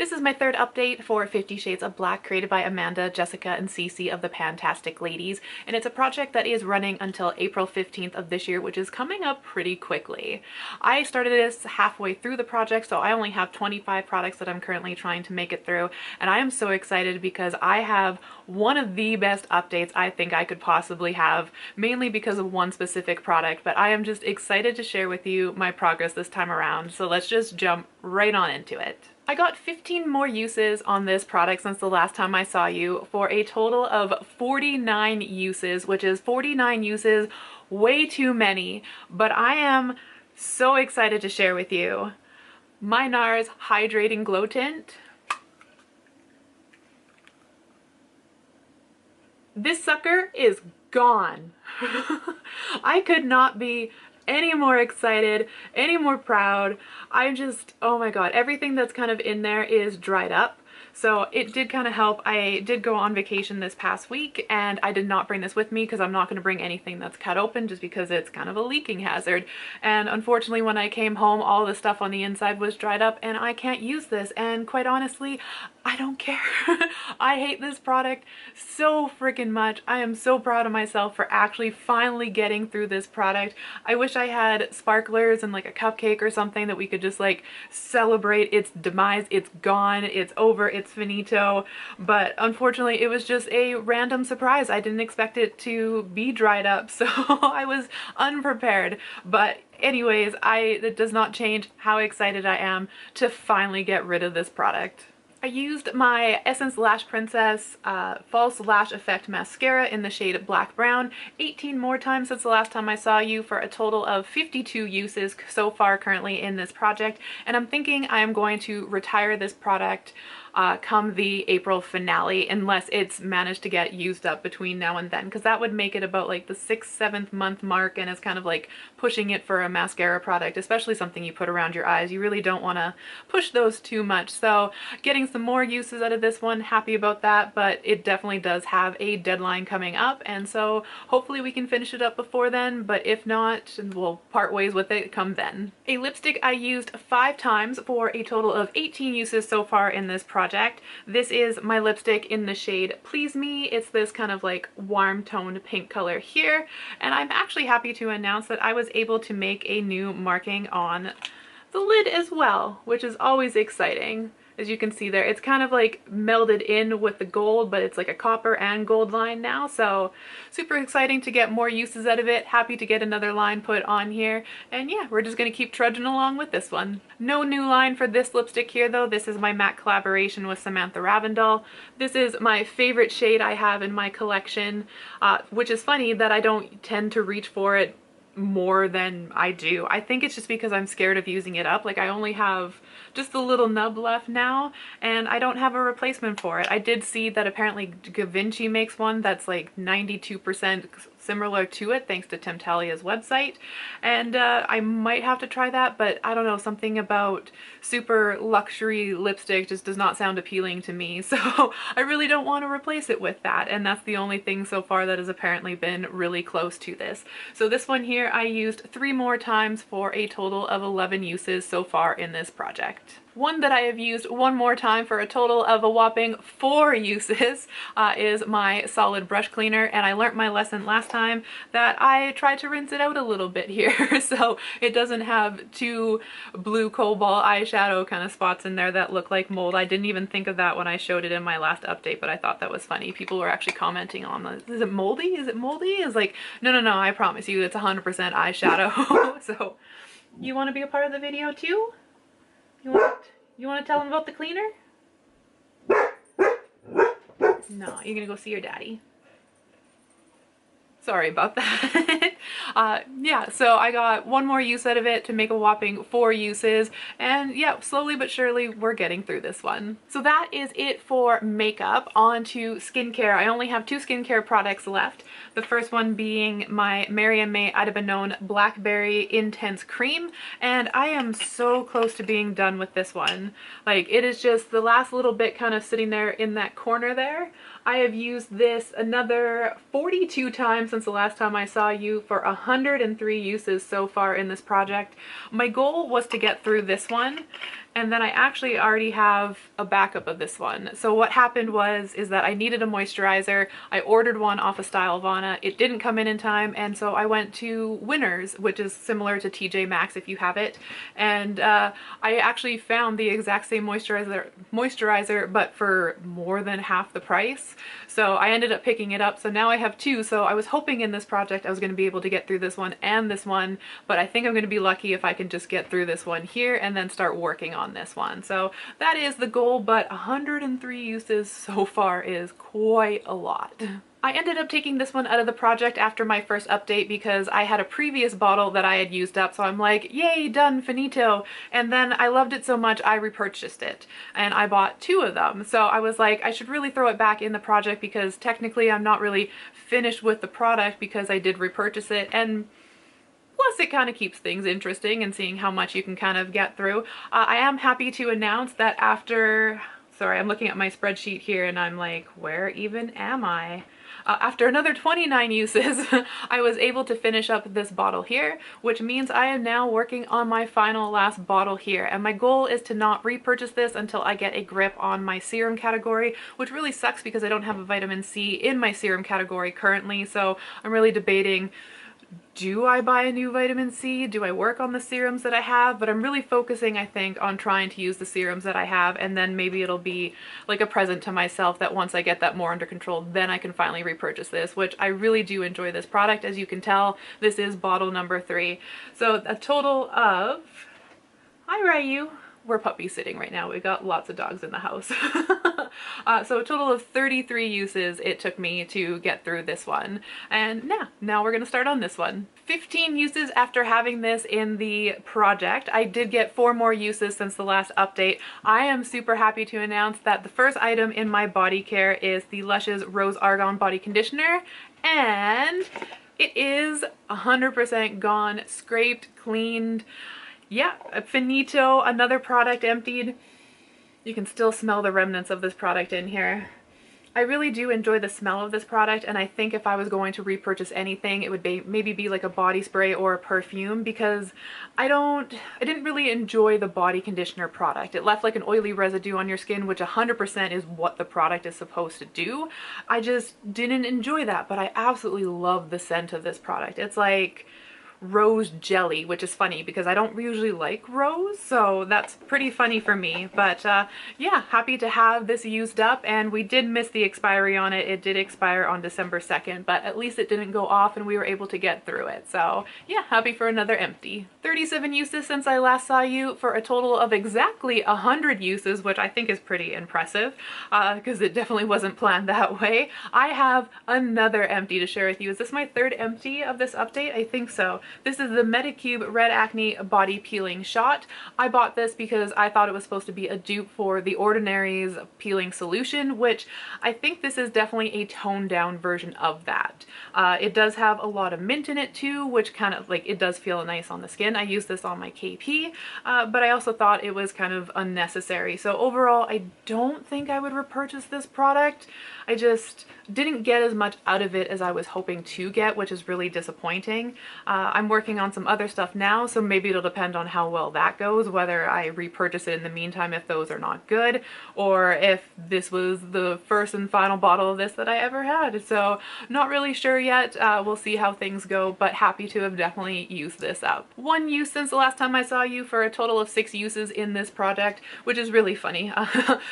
This is my third update for 50 Shades of Black, created by Amanda, Jessica, and Cece of the Pantastic ladies, and it's a project that is running until April 15th of this year, which is coming up pretty quickly. I started this halfway through the project, so I only have 25 products that I'm currently trying to make it through, and I am so excited because I have one of the best updates I think I could possibly have, mainly because of one specific product, but I am just excited to share with you my progress this time around, so let's just jump right on into it. I got 15 more uses on this product since the last time I saw you, for a total of 49 uses, which is 49 uses, way too many, but I am so excited to share with you my NARS Hydrating Glow Tint. This sucker is gone. I could not be any more excited, any more proud. I just, oh my god, everything that's kind of in there is dried up. So it did kind of help. I did go on vacation this past week and I did not bring this with me because I'm not going to bring anything that's cut open just because it's kind of a leaking hazard. And unfortunately when I came home, all the stuff on the inside was dried up and I can't use this, and quite honestly, I don't care. I hate this product so freaking much. I am so proud of myself for actually finally getting through this product. I wish I had sparklers and like a cupcake or something that we could just like celebrate its demise. It's gone, it's over, it's finito. But unfortunately it was just a random surprise. I didn't expect it to be dried up, so I was unprepared. But anyways, it does not change how excited I am to finally get rid of this product. I used my Essence Lash Princess False Lash Effect Mascara in the shade Black Brown 18 more times since the last time I saw you, for a total of 52 uses so far currently in this project. And I'm thinking I am going to retire this product come the April finale, unless it's managed to get used up between now and then, because that would make it about like the 6th-7th month mark, and it's kind of like pushing it for a mascara product, especially something you put around your eyes. You really don't want to push those too much. So getting some more uses out of this one, happy about that, but it definitely does have a deadline coming up, and so hopefully we can finish it up before then, but if not, we'll part ways with it come then. A lipstick I used 5 times for a total of 18 uses so far in this project. This is my lipstick in the shade Please Me. It's this kind of like warm toned pink color here, and I'm actually happy to announce that I was able to make a new marking on the lid as well, which is always exciting. As you can see there, it's kind of like melded in with the gold, but it's like a copper and gold line now, so super exciting to get more uses out of it. Happy to get another line put on here, and yeah, we're just gonna keep trudging along with this one. No new line for this lipstick here though. This is my matte collaboration with Samantha Ravndal. This is my favorite shade I have in my collection, which is funny that I don't tend to reach for it more than I do. I think it's just because I'm scared of using it up. Like, I only have just a little nub left now and I don't have a replacement for it. I did see that apparently Givenchy makes one that's like 92% similar to it, thanks to Tim Talia's website, and I might have to try that, but I don't know, something about super luxury lipstick just does not sound appealing to me, so I really don't want to replace it with that, and that's the only thing so far that has apparently been really close to this. So this one here I used 3 more times for a total of 11 uses so far in this project. One that I have used 1 more time for a total of a whopping 4 uses is my solid brush cleaner, and I learnt my lesson last time that I tried to rinse it out a little bit here so it doesn't have 2 blue cobalt eyeshadow kind of spots in there that look like mold. I didn't even think of that when I showed it in my last update, but I thought that was funny. People were actually commenting on this. Is it moldy? Is it moldy? It's like, no, I promise you it's 100% eyeshadow. So you want to be a part of the video too? You want to tell them about the cleaner? No, you're gonna go see your daddy. Sorry about that. Yeah, so I got 1 more use out of it to make a whopping 4 uses, and yeah, slowly but surely we're getting through this one. So that is it for makeup. On to skincare. I only have 2 skincare products left. The first one being my Mary & May Ida Benone Blackberry Intense Cream, and I am so close to being done with this one. Like, it is just the last little bit kind of sitting there in that corner there. I have used this another 42 times since the last time I saw you, for 103 uses so far in this project. My goal was to get through this one and then I actually already have a backup of this one. So what happened is that I needed a moisturizer. I ordered one off of Stylovana. It didn't come in time, and so I went to Winners, which is similar to TJ Maxx if you have it, and I actually found the exact same moisturizer but for more than half the price. So I ended up picking it up. So now I have two. So I was hoping in this project I was going to be able to get through this one and this one, but I think I'm going to be lucky if I can just get through this one here and then start working on this one. So that is the goal, but 103 uses so far is quite a lot. I ended up taking this one out of the project after my first update because I had a previous bottle that I had used up, so I'm like, yay, done, finito. And then I loved it so much I repurchased it, and I bought two of them. So I was like, I should really throw it back in the project because technically I'm not really finished with the product because I did repurchase it, and plus it kind of keeps things interesting and seeing how much you can kind of get through. I am happy to announce that after, sorry, I'm looking at my spreadsheet here and I'm like, where even am I? After another 29 uses, I was able to finish up this bottle here, which means I am now working on my final last bottle here. And my goal is to not repurchase this until I get a grip on my serum category, which really sucks because I don't have a vitamin C in my serum category currently. So I'm really debating, do I buy a new vitamin C? Do I work on the serums that I have? But I'm really focusing, I think, on trying to use the serums that I have, and then maybe it'll be like a present to myself that once I get that more under control, then I can finally repurchase this, which I really do enjoy this product. As you can tell, this is bottle number 3. So a total of, hi Ryu, we're puppy sitting right now. We got lots of dogs in the house. So a total of 33 uses it took me to get through this one. And now we're gonna start on this one. 15 uses after having this in the project. I did get 4 more uses since the last update. I am super happy to announce that the first item in my body care is the Lush's Rose Argan Body Conditioner, and it is 100% gone, scraped, cleaned. Yeah, finito, another product emptied. You can still smell the remnants of this product in here. I really do enjoy the smell of this product, and I think if I was going to repurchase anything, it would be maybe like a body spray or a perfume, because I didn't really enjoy the body conditioner product. It left like an oily residue on your skin, which 100% is what the product is supposed to do. I just didn't enjoy that, but I absolutely love the scent of this product. It's like rose jelly, which is funny because I don't usually like rose, so that's pretty funny for me. But yeah, happy to have this used up, and we did miss the expiry on it. It did expire on December 2nd, but at least it didn't go off and we were able to get through it. So yeah, happy for another empty. 37 uses since I last saw you, for a total of exactly 100 uses, which I think is pretty impressive because it definitely wasn't planned that way. I have another empty to share with you. Is this my 3rd empty of this update? I think so. This is the Medicube Red Acne Body Peeling Shot. I bought this because I thought it was supposed to be a dupe for The Ordinary's peeling solution, which I think this is definitely a toned down version of that. It does have a lot of mint in it too, which kind of like, it does feel nice on the skin. I used this on my KP, but I also thought it was kind of unnecessary. So overall, I don't think I would repurchase this product. I just didn't get as much out of it as I was hoping to get, which is really disappointing. I'm working on some other stuff now, so maybe it'll depend on how well that goes, whether I repurchase it in the meantime if those are not good, or if this was the first and final bottle of this that I ever had. So not really sure yet. We'll see how things go, but happy to have definitely used this up. 1 use since the last time I saw you, for a total of 6 uses in this project, which is really funny.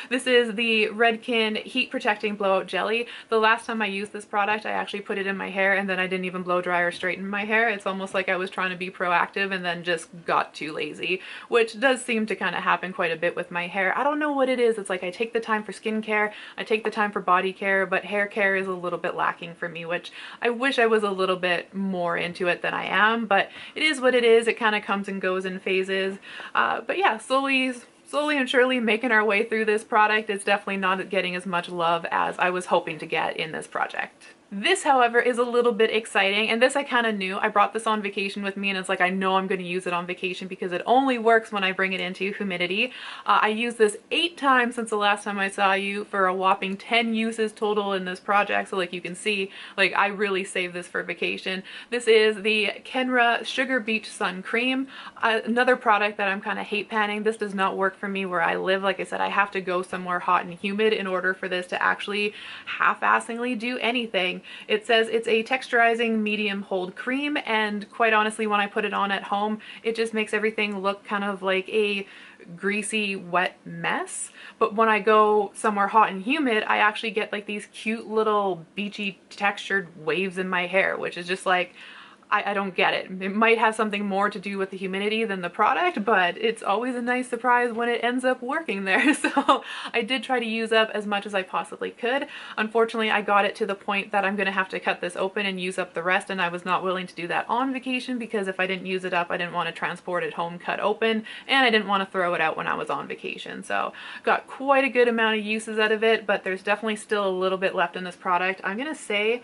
This is the Redken Heat Protecting Blowout Jelly. The last time I used this product, I actually put it in my hair and then I didn't even blow dry or straighten my hair. It's almost like I was trying to be proactive and then just got too lazy, which does seem to kind of happen quite a bit with my hair. I don't know what it is. It's like I take the time for skincare, I take the time for body care, but hair care is a little bit lacking for me, which I wish I was a little bit more into it than I am, but it is what it is. It kind of comes and goes in phases. But yeah, slowly and surely making our way through this product. It's definitely not getting as much love as I was hoping to get in this project. This, however, is a little bit exciting, and this I kind of knew. I brought this on vacation with me, and it's like I know I'm going to use it on vacation because it only works when I bring it into humidity. I used this 8 times since the last time I saw you for a whopping 10 uses total in this project, so like you can see, like I really saved this for vacation. This is the Kenra Sugar Beach Sun Cream, another product that I'm kind of hate panning. This does not work for me where I live. Like I said, I have to go somewhere hot and humid in order for this to actually half-assingly do anything. It says it's a texturizing medium hold cream, and quite honestly, when I put it on at home, it just makes everything look kind of like a greasy, wet mess. But when I go somewhere hot and humid, I actually get like these cute little beachy textured waves in my hair, which is just like, I don't get it. It might have something more to do with the humidity than the product, but it's always a nice surprise when it ends up working there. So I did try to use up as much as I possibly could. Unfortunately, I got it to the point that I'm gonna have to cut this open and use up the rest, and I was not willing to do that on vacation because if I didn't use it up, I didn't want to transport it home cut open, and I didn't want to throw it out when I was on vacation. So got quite a good amount of uses out of it, but there's definitely still a little bit left in this product. I'm gonna say,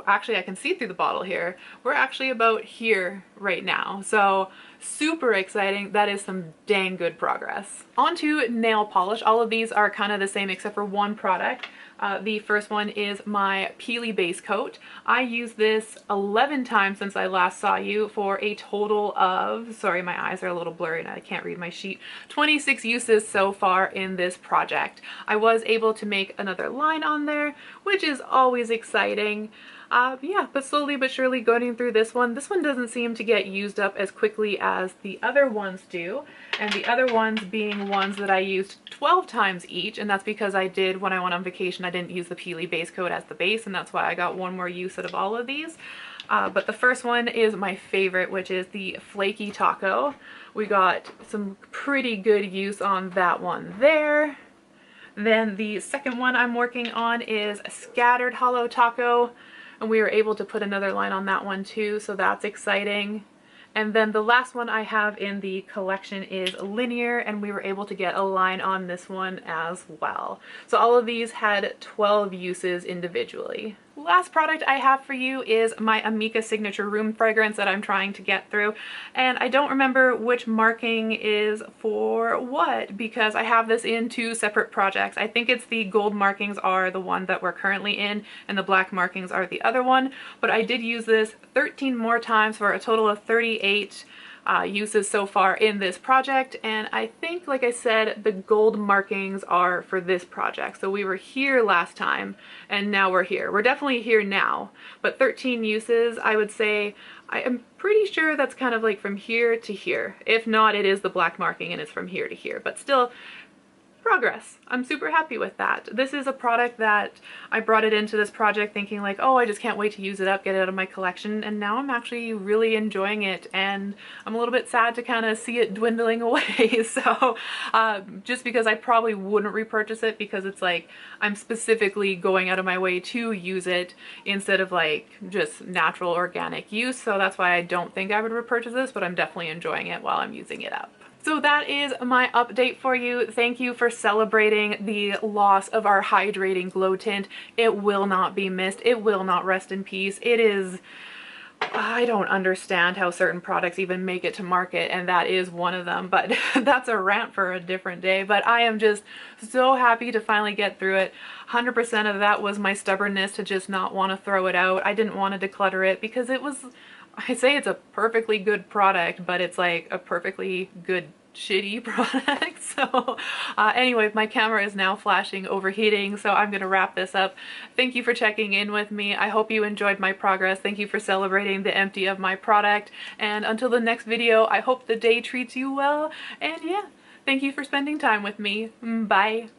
actually I can see through the bottle here, we're actually about here right now, so super exciting. That is some dang good progress. On to nail polish. All of these are kind of the same except for one product. The first one is my Peely base coat. I used this 11 times since I last saw you for a total of, sorry my eyes are a little blurry and I can't read my sheet, 26 uses so far in this project. I was able to make another line on there, which is always exciting. Yeah, but slowly but surely going through this one doesn't seem to get used up as quickly as the other ones do, and the other ones being ones that I used 12 times each, and that's because I did, when I went on vacation, I didn't use the Peely base coat as the base, and that's why I got one more use out of all of these. But the first one is my favorite, which is the Flaky Taco. We got some pretty good use on that one there. Then the second one I'm working on is a Scattered Hollow Taco, and we were able to put another line on that one too, so that's exciting. And then the last one I have in the collection is Linear, and we were able to get a line on this one as well. So all of these had 12 uses individually. Last product I have for you is my Amika Signature Room Fragrance that I'm trying to get through, and I don't remember which marking is for what because I have this in 2 separate projects. I think it's the gold markings are the one that we're currently in and the black markings are the other one, but I did use this 13 more times for a total of 38 uses so far in this project, and I think, like I said, the gold markings are for this project. So we were here last time and now we're here. We're definitely here now, but 13 uses, I would say, I am pretty sure that's kind of like from here to here. If not, it is the black marking and it's from here to here, but still, progress. I'm super happy with that. This is a product that I brought it into this project thinking like, oh, I just can't wait to use it up, get it out of my collection, and now I'm actually really enjoying it, and I'm a little bit sad to kind of see it dwindling away. So just because I probably wouldn't repurchase it because it's like I'm specifically going out of my way to use it instead of like just natural organic use, so that's why I don't think I would repurchase this, but I'm definitely enjoying it while I'm using it up. So that is my update for you. Thank you for celebrating the loss of our hydrating glow tint. It will not be missed. It will not rest in peace. It is, I don't understand how certain products even make it to market, and that is one of them, but that's a rant for a different day. But I am just so happy to finally get through it. 100% of that was my stubbornness to just not want to throw it out. I didn't want to declutter it because it was, I say it's a perfectly good product, but it's like a perfectly good shitty product. So anyway, my camera is now flashing overheating, so I'm gonna wrap this up. Thank you for checking in with me. I hope you enjoyed my progress. Thank you for celebrating the empty of my product, and until the next video, I hope the day treats you well, and yeah, thank you for spending time with me. Bye.